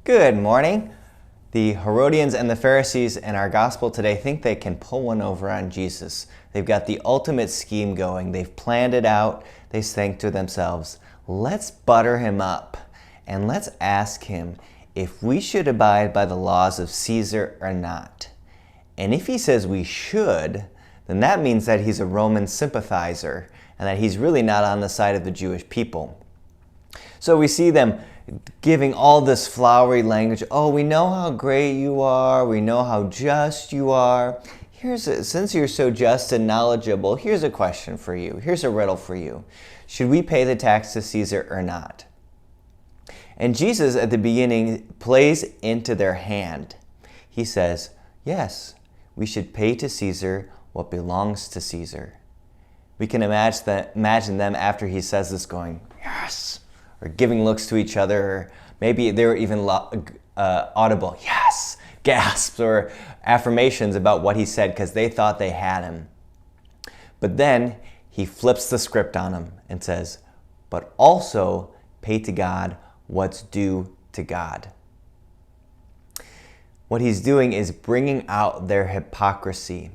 Good morning. The Herodians and the Pharisees in our gospel today think they can pull one over on Jesus. They've got the ultimate scheme going. They've planned it out. They think to themselves, let's butter him up and let's ask him if we should abide by the laws of Caesar or not. And if he says we should, then that means that he's a Roman sympathizer and that he's really not on the side of the Jewish people. So we see them giving all this flowery language. Oh, we know how great you are. We know how just you are. Since you're so just and knowledgeable, here's a question for you. Here's a riddle for you. Should we pay the tax to Caesar or not? And Jesus at the beginning plays into their hand. He says, yes, we should pay to Caesar what belongs to Caesar. We can imagine them after he says this going, yes, or giving looks to each other, or maybe they were even audible, yes, gasps, or affirmations about what he said because they thought they had him. But then he flips the script on them and says, but also pay to God what's due to God. What he's doing is bringing out their hypocrisy,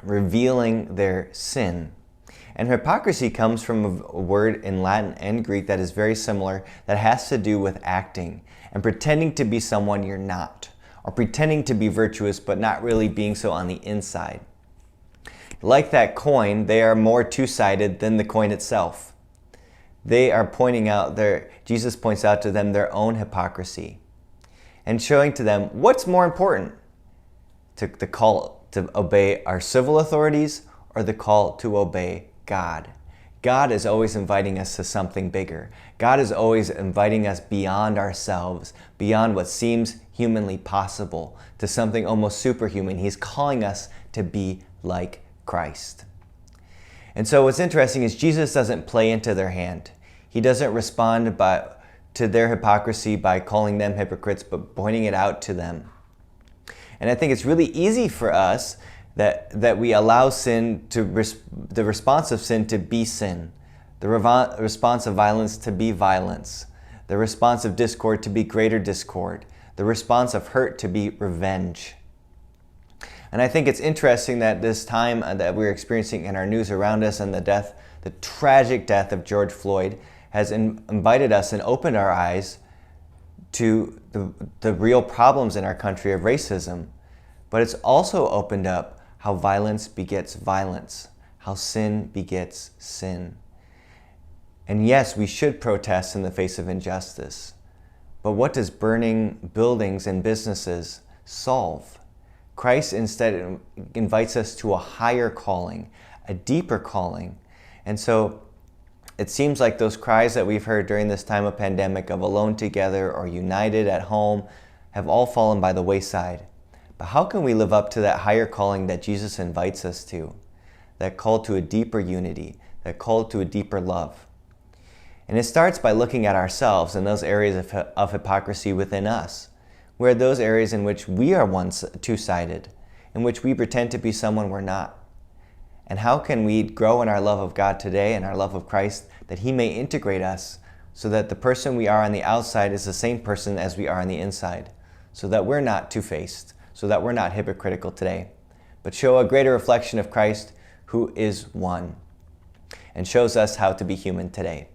revealing their sin. And hypocrisy comes from a word in Latin and Greek that is very similar, that has to do with acting and pretending to be someone you're not, or pretending to be virtuous but not really being so on the inside. Like that coin, they are more two-sided than the coin itself. They are pointing out Jesus points out to them their own hypocrisy and showing to them what's more important, the call to obey our civil authorities or the call to obey God. God is always inviting us to something bigger. God is always inviting us beyond ourselves, beyond what seems humanly possible, to something almost superhuman. He's calling us to be like Christ. And so what's interesting is Jesus doesn't play into their hand. He doesn't respond to their hypocrisy by calling them hypocrites, but pointing it out to them. And I think it's really easy for us that we allow sin the response of sin to be sin, the response of violence to be violence, the response of discord to be greater discord, the response of hurt to be revenge. And I think it's interesting that this time that we're experiencing in our news around us and the tragic death of George Floyd has invited us and opened our eyes to the real problems in our country of racism. But it's also opened up how violence begets violence, how sin begets sin. And yes, we should protest in the face of injustice. But what does burning buildings and businesses solve? Christ instead invites us to a higher calling, a deeper calling. And so it seems like those cries that we've heard during this time of pandemic of alone together or united at home have all fallen by the wayside. But how can we live up to that higher calling that Jesus invites us to? That call to a deeper unity, that call to a deeper love. And it starts by looking at ourselves and those areas of hypocrisy within us, where those areas in which we are two-sided, in which we pretend to be someone we're not. And how can we grow in our love of God today and our love of Christ, that He may integrate us so that the person we are on the outside is the same person as we are on the inside, so that we're not two-faced, so that we're not hypocritical today, but show a greater reflection of Christ who is one and shows us how to be human today.